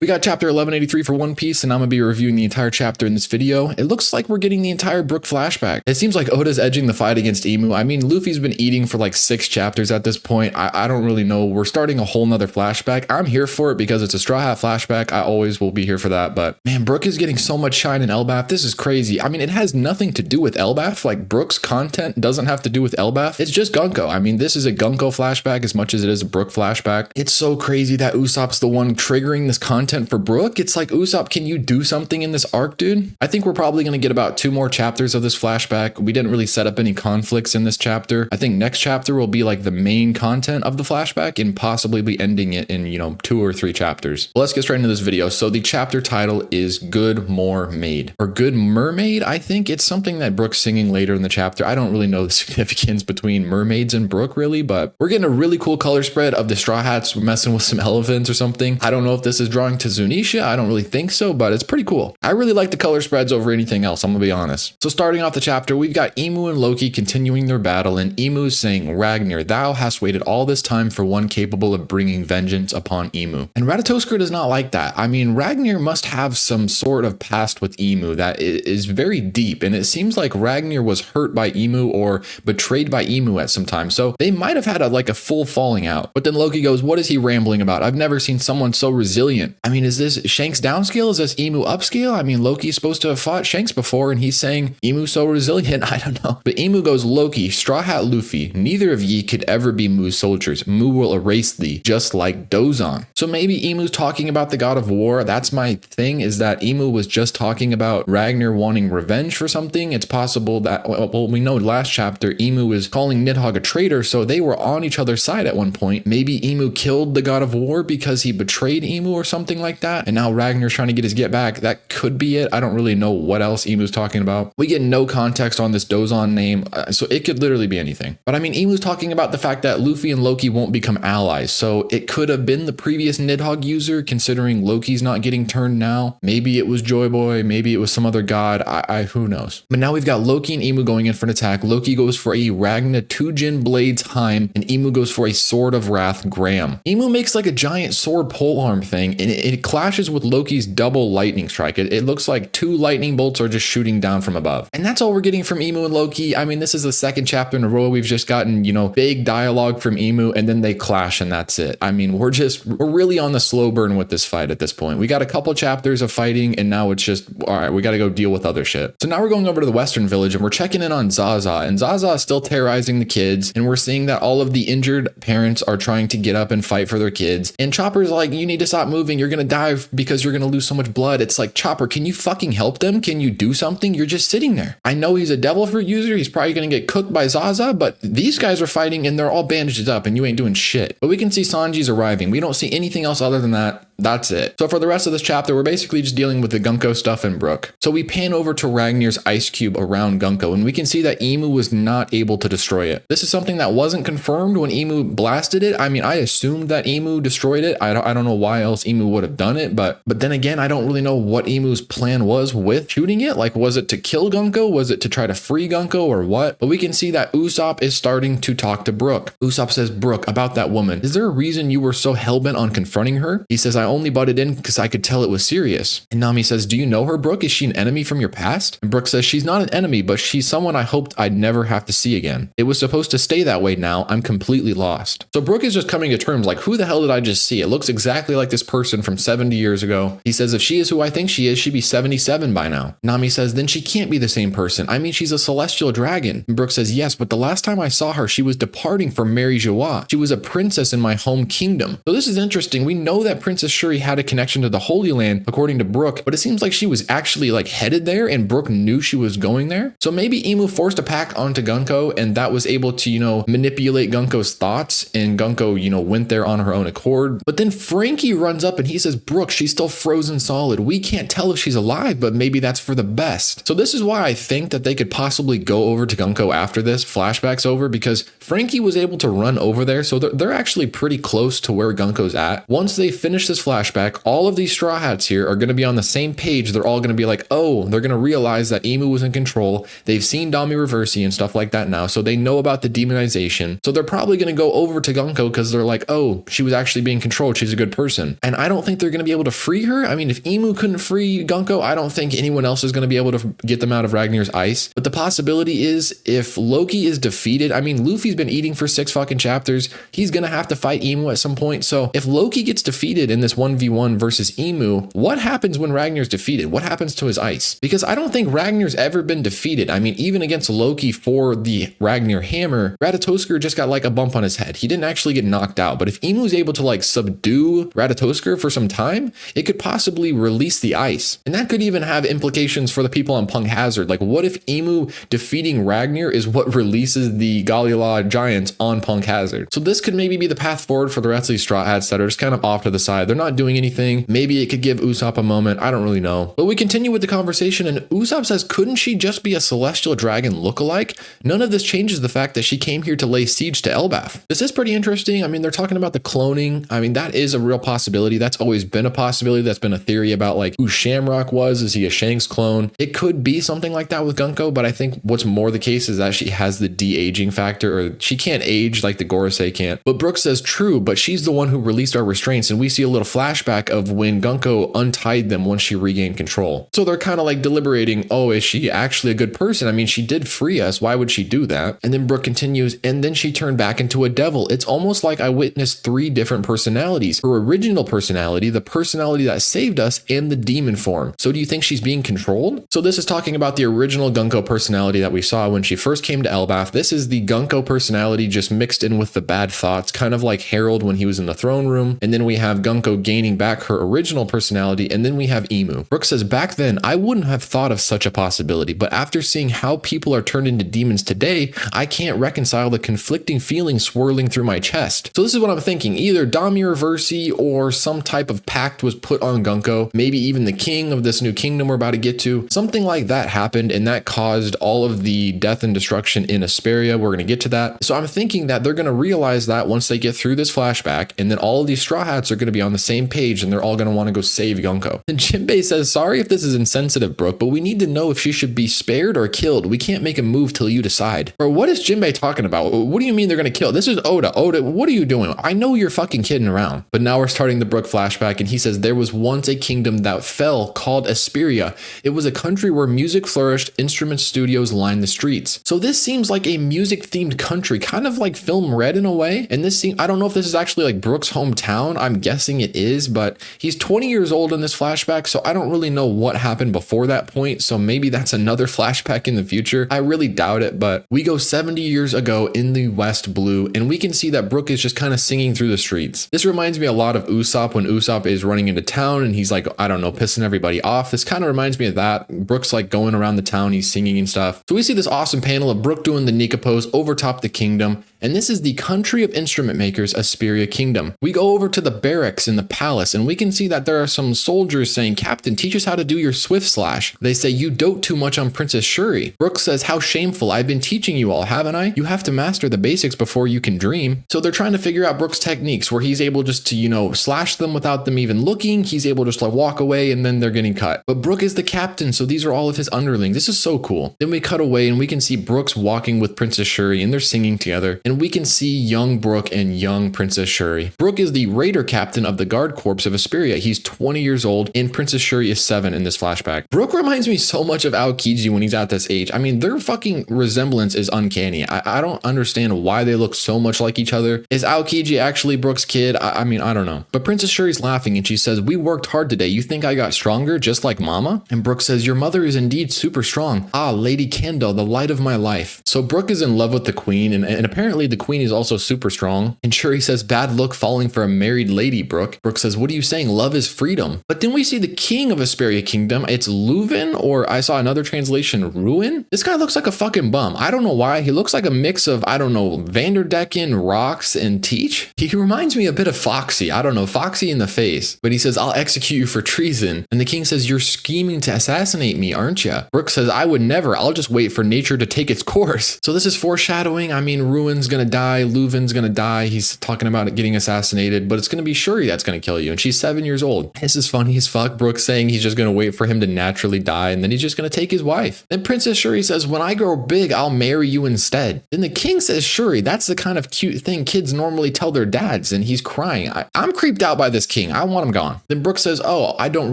We got chapter 1183 for One Piece, and I'm going to be reviewing the entire chapter in this video. It looks like we're getting the entire Brook flashback. It seems like Oda's edging the fight against Imu. I mean, Luffy's been eating for like 6 chapters at this point. I don't really know. We're starting a whole nother flashback. I'm here for it because it's a Straw Hat flashback. I always will be here for that. But man, Brook is getting so much shine in Elbaf. This is crazy. I mean, it has nothing to do with Elbaf. Like, Brook's content doesn't have to do with Elbaf. It's just Gunko. I mean, this is a Gunko flashback as much as it is a Brook flashback. It's so crazy that Usopp's the one triggering this content for Brook. It's like, Usopp, can you do something in this arc, dude? I think we're probably going to get about 2 more chapters of this flashback. We didn't really set up any conflicts in this chapter. I think next chapter will be like the main content of the flashback and possibly be ending it in, 2 or 3 chapters. Well, let's get straight into this video. So the chapter title is Good More Maid, or Good Mermaid. I think it's something that Brook's singing later in the chapter. I don't really know the significance between mermaids and Brook really, but we're getting a really cool color spread of the Straw Hats messing with some elephants or something. I don't know if this is drawing to Zunisha. I don't really think so, but it's pretty cool. I really like the color spreads over anything else, I'm gonna be honest. So starting off the chapter, we've got Imu and Loki continuing their battle, and Imu's saying, Ragnar, thou hast waited all this time for one capable of bringing vengeance upon Imu. And Ratatoskr does not like that. I mean, Ragnar must have some sort of past with Imu that is very deep, and it seems like Ragnar was hurt by Imu or betrayed by Imu at some time, so they might have had a full falling out. But then Loki goes, what is he rambling about? I've never seen someone so resilient. I mean, is this Shanks downscale? Is this Imu upscale? I mean, Loki's supposed to have fought Shanks before, and he's saying Imu so resilient. I don't know. But Imu goes, Loki, Straw Hat Luffy, neither of ye could ever be Mu's soldiers. Mu will erase thee, just like Dozan. So maybe Imu's talking about the god of war. That's my thing, is that Imu was just talking about Ragnar wanting revenge for something. It's possible that, well, we know last chapter Imu was calling Nidhogg a traitor, so they were on each other's side at one point. Maybe Imu killed the god of war because he betrayed Imu or something like that, and now Ragnar's trying to get his get back. That could be it. I don't really know what else Imu's talking about. We get no context on this Dozan name, so it could literally be anything. But I mean, Imu's talking about the fact that Luffy and Loki won't become allies, so it could have been the previous Nidhogg user, considering Loki's not getting turned now. Maybe it was Joy Boy, maybe it was some other god, who knows. But now we've got Loki and Imu going in for an attack. Loki goes for a Ragnar Tujin Blades Heim, and Imu goes for a Sword of Wrath Graham. Imu makes like a giant sword polearm thing, and it clashes with Loki's double lightning strike. It looks like 2 lightning bolts are just shooting down from above. And that's all we're getting from Imu and Loki. I mean, this is the 2nd chapter in a row we've just gotten, big dialogue from Imu, and then they clash, and that's it. I mean, we're really on the slow burn with this fight at this point. We got a couple chapters of fighting, and now it's just, all right, we got to go deal with other shit. So now we're going over to the Western Village, and we're checking in on Zaza, and Zaza is still terrorizing the kids, and we're seeing that all of the injured parents are trying to get up and fight for their kids. And Chopper's like, you need to stop moving. You're going to die because you're going to lose so much blood. It's like, Chopper, can you fucking help them? Can you do something? You're just sitting there. I know he's a devil fruit user. He's probably going to get cooked by Zaza, but these guys are fighting and they're all bandaged up and you ain't doing shit. But we can see Sanji's arriving. We don't see anything else other than that. That's it. So for the rest of this chapter, we're basically just dealing with the Gunko stuff and Brook. So we pan over to Ragnar's ice cube around Gunko, and we can see that Imu was not able to destroy it. This is something that wasn't confirmed when Imu blasted it. I mean, I assumed that Imu destroyed it. I don't know why else Imu would have done it, but then again, I don't really know what Imu's plan was with shooting it. Like, was it to kill Gunko? Was it to try to free Gunko or what? But we can see that Usopp is starting to talk to Brook. Usopp says, Brook, about that woman, is there a reason you were so hellbent on confronting her? He says, I only butted in because I could tell it was serious. And Nami says, do you know her, Brook? Is she an enemy from your past? And Brook says, she's not an enemy, but she's someone I hoped I'd never have to see again. It was supposed to stay that way now. I'm completely lost. So Brook is just coming to terms like, who the hell did I just see? It looks exactly like this person from 70 years ago. He says, if she is who I think she is, she'd be 77 by now. Nami says, then she can't be the same person. I mean, she's a celestial dragon. And Brook says, yes, but the last time I saw her, she was departing from Mary Joie. She was a princess in my home kingdom. So this is interesting. We know that Princess Shuri had a connection to the Holy Land, according to Brook, but it seems like she was actually like headed there and Brook knew she was going there. So maybe Imu forced a pack onto Gunko and that was able to, manipulate Gunko's thoughts, and Gunko, went there on her own accord. But then Frankie runs up and he says, Brook, she's still frozen solid. We can't tell if she's alive, but maybe that's for the best. So this is why I think that they could possibly go over to Gunko after this flashback's over, because Frankie was able to run over there. So they're actually pretty close to where Gunko's at. Once they finish this flashback, all of these Straw Hats here are going to be on the same page. They're all going to be like, oh, they're going to realize that Imu was in control. They've seen Dami Reversi and stuff like that now, so they know about the demonization. So they're probably going to go over to Gunko because they're like, oh, she was actually being controlled. She's a good person. And I don't think think they're going to be able to free her. I mean, if Imu couldn't free Gunko, I don't think anyone else is going to be able to get them out of Ragnar's ice. But the possibility is if Loki is defeated, I mean, Luffy's been eating for 6 fucking chapters. He's going to have to fight Imu at some point. So if Loki gets defeated in this 1v1 versus Imu, what happens when Ragnar's defeated? What happens to his ice? Because I don't think Ragnar's ever been defeated. I mean, even against Loki for the Ragnar hammer, Ratatoskr just got like a bump on his head. He didn't actually get knocked out. But if Imu's able to like subdue Ratatoskr for some time, it could possibly release the ice. And that could even have implications for the people on Punk Hazard. Like, what if Imu defeating Ragnar is what releases the Galila giants on Punk Hazard? So this could maybe be the path forward for the rest of these Straw Hats that are just kind of off to the side. They're not doing anything. Maybe it could give Usopp a moment. I don't really know. But we continue with the conversation, and Usopp says, couldn't she just be a celestial dragon lookalike? None of this changes the fact that she came here to lay siege to Elbaf. This is pretty interesting. I mean, they're talking about the cloning. I mean, that is a real possibility. That's always been a possibility. That's been a theory about like who Shamrock was. Is he a Shanks clone? It could be something like that with Gunko, but I think what's more the case is that she has the de-aging factor, or she can't age like the Gorosei can't. But Brook says true, but she's the one who released our restraints, and we see a little flashback of when Gunko untied them once she regained control. So they're kind of like deliberating, oh, is she actually a good person? I mean, she did free us. Why would she do that? And then Brook continues, and then she turned back into a devil. It's almost like I witnessed 3 different personalities. Her original personality, the personality that saved us, and the demon form. So do you think she's being controlled? So this is talking about the original Gunko personality that we saw when she first came to Elbaf. This is the Gunko personality just mixed in with the bad thoughts, kind of like Harold when he was in the throne room. And then we have Gunko gaining back her original personality, and then we have Imu. Brook says, back then, I wouldn't have thought of such a possibility, but after seeing how people are turned into demons today, I can't reconcile the conflicting feelings swirling through my chest. So this is what I'm thinking. Either Damir Versi or some type of pact was put on Gunko, maybe even the king of this new kingdom we're about to get to. Something like that happened, and that caused all of the death and destruction in Asperia. We're going to get to that. So I'm thinking that they're going to realize that once they get through this flashback, and then all of these Straw Hats are going to be on the same page, and they're all going to want to go save Gunko. And Jinbei says, sorry if this is insensitive, Brook, but we need to know if she should be spared or killed. We can't make a move till you decide. Or what is Jinbei talking about? What do you mean they're going to kill? This is Oda. Oda, what are you doing? I know you're fucking kidding around. But now we're starting the Brook flashback, and he says there was once a kingdom that fell called Asperia. It was a country where music flourished, instrument studios lined the streets. So this seems like a music themed country, kind of like Film Red in a way. And this scene, I don't know if this is actually like Brook's hometown. I'm guessing it is, but he's 20 years old in this flashback, so I don't really know what happened before that point. So maybe that's another flashback in the future. I really doubt it, but we go 70 years ago in the West Blue, and we can see that Brook is just kind of singing through the streets. This reminds me a lot of Usopp when Usopp is running into town and he's like, I don't know, pissing everybody off. This kind of reminds me of that. Brook's like going around the town, he's singing and stuff. So we see this awesome panel of Brook doing the Nika pose over top the kingdom. And this is the country of instrument makers, Asperia Kingdom. We go over to the barracks in the palace, and we can see that there are some soldiers saying, Captain, teach us how to do your swift slash. They say, you dote too much on Princess Shuri. Brook says, how shameful. I've been teaching you all, haven't I? You have to master the basics before you can dream. So they're trying to figure out Brook's techniques where he's able just to, slash them without them even looking. He's able to just like walk away and then they're getting cut. But Brook is the captain, so these are all of his underlings. This is so cool. Then we cut away and we can see Brook's walking with Princess Shuri and they're singing together. And we can see young Brook and young Princess Shuri. Brook is the raider captain of the guard corps of Asperia. He's 20 years old and Princess Shuri is 7 in this flashback. Brook reminds me so much of Aokiji when he's at this age. I mean, their fucking resemblance is uncanny. I don't understand why they look so much like each other. Is Aokiji actually Brook's kid? I mean, I don't know. But Princess Shuri's laughing and she says, we worked hard today. You think I got stronger just like Mama? And Brook says, your mother is indeed super strong. Ah, Lady Kendall, the light of my life. So Brook is in love with the queen and apparently the queen is also super strong. And Shuri says, bad luck falling for a married lady, Brook. Brook says, what are you saying? Love is freedom. But then we see the king of Asperia Kingdom. It's Leuven, or I saw another translation, Ruin. This guy looks like a fucking bum. I don't know why. He looks like a mix of, I don't know, Vanderdecken, Rocks, and Teach. He reminds me a bit of Foxy. I don't know, Foxy in the face. But he says, I'll execute you for treason. And the king says, you're scheming to assassinate me, aren't you? Brook says, I would never. I'll just wait for nature to take its course. So this is foreshadowing. I mean, Ruin's gonna die. Leuven's gonna die. He's talking about it getting assassinated, but it's gonna be Shuri that's gonna kill you. And she's 7 years old. This is funny as fuck. Brook saying he's just gonna wait for him to naturally die and then he's just gonna take his wife. Then Princess Shuri says, when I grow big, I'll marry you instead. Then the king says, Shuri, that's the kind of cute thing kids normally tell their dads. And he's crying. I'm creeped out by this kid. king. I want him gone. Then Brook says, oh, I don't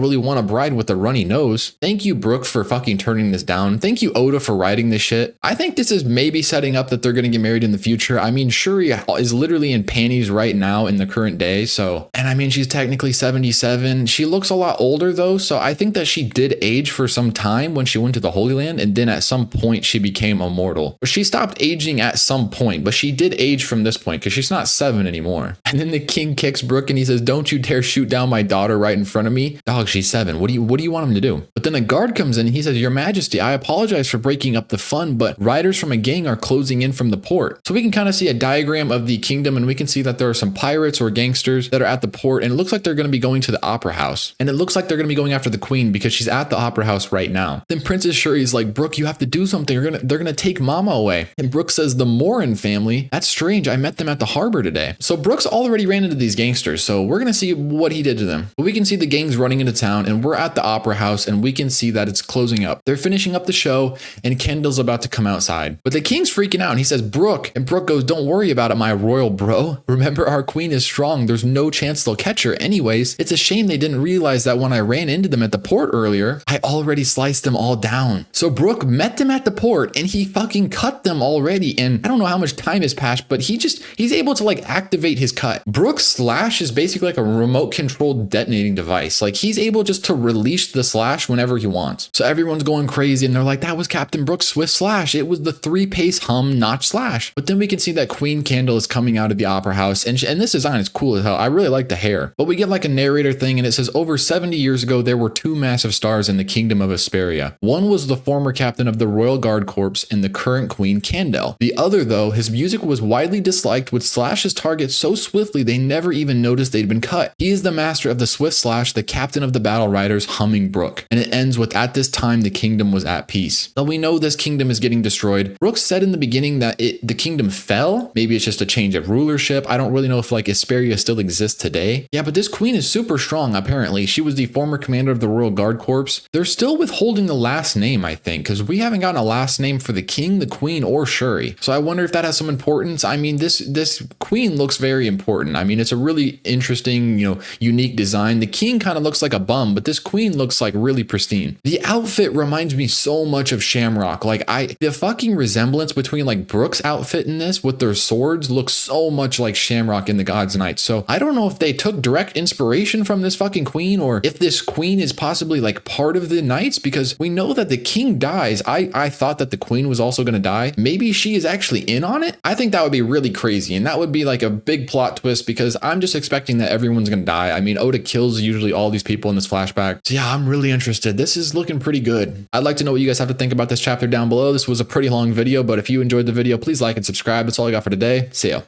really want a bride with a runny nose. Thank you, Brook, for fucking turning this down. Thank you, Oda, for writing this shit. I think this is maybe setting up that they're going to get married in the future. I mean, Shuri is literally in panties right now in the current day. So, and I mean, she's technically 77. She looks a lot older though. So I think that she did age for some time when she went to the Holy Land. And then at some point she became immortal. She stopped aging at some point, but she did age from this point because she's not 7 anymore. And then the king kicks Brook and he says, don't you dare shoot down my daughter right in front of me. Dog, she's 7. What do you want him to do? But then a guard comes in and he says, Your Majesty, I apologize for breaking up the fun, but riders from a gang are closing in from the port. So we can kind of see a diagram of the kingdom and we can see that there are some pirates or gangsters that are at the port, and it looks like they're going to be going to the opera house. And it looks like they're going to be going after the queen because she's at the opera house right now. Then Princess Shuri is like, Brook, you have to do something. They're going to take mama away. And Brook says, the Morin family? That's strange. I met them at the harbor today. So Brook's already ran into these gangsters. So we're going to see what he did to them. But we can see the gangs running into town and we're at the opera house and we can see that it's closing up. They're finishing up the show and Kendall's about to come outside. But the king's freaking out and he says, Brook. And Brook goes, don't worry about it, my royal bro. Remember, our queen is strong. There's no chance they'll catch her. Anyways, it's a shame they didn't realize that when I ran into them at the port earlier, I already sliced them all down. So Brook met them at the port and he fucking cut them already. And I don't know how much time has passed, but he's able to like activate his cut. Brook's slash is basically like a remote controlled detonating device. Like he's able just to release the slash whenever he wants. So everyone's going crazy and they're like, that was Captain Brook's swift slash. It was the 3-pace hum notch slash. But then we can see that Queen Candle is coming out of the opera house and this design is cool as hell. I really like the hair. But we get like a narrator thing and it says, over 70 years ago, there were 2 massive stars in the kingdom of Asperia. One was the former captain of the Royal Guard Corps and the current Queen Candle. The other, though, his music was widely disliked, would slash his target so swiftly they never even noticed they'd been cut. He is the master of the swift slash, the captain of the battle riders, humming Brook. And it ends with, at this time, the kingdom was at peace. Now we know this kingdom is getting destroyed. Brook said in the beginning that the kingdom fell. Maybe it's just a change of rulership. I don't really know if like Asperia still exists today. Yeah, but this queen is super strong, apparently. She was the former commander of the Royal Guard Corps. They're still withholding the last name, I think, because we haven't gotten a last name for the king, the queen, or Shuri. So I wonder if that has some importance. I mean, this queen looks very important. I mean, it's a really interesting, unique design. The king kind of looks like a bum, but this queen looks like really pristine. The outfit reminds me so much of Shamrock. Like the fucking resemblance between like Brook's outfit in this with their swords looks so much like Shamrock in the God's Knight. So I don't know if they took direct inspiration from this fucking queen or if this queen is possibly like part of the knights, because we know that the king dies. I thought that the queen was also going to die. Maybe she is actually in on it. I think that would be really crazy. And that would be like a big plot twist because I'm just expecting that everyone's going to die. I mean, Oda kills usually all these people in this flashback. So yeah, I'm really interested. This is looking pretty good. I'd like to know what you guys have to think about this chapter down below. This was a pretty long video, but if you enjoyed the video, please like and subscribe. That's all I got for today. See ya.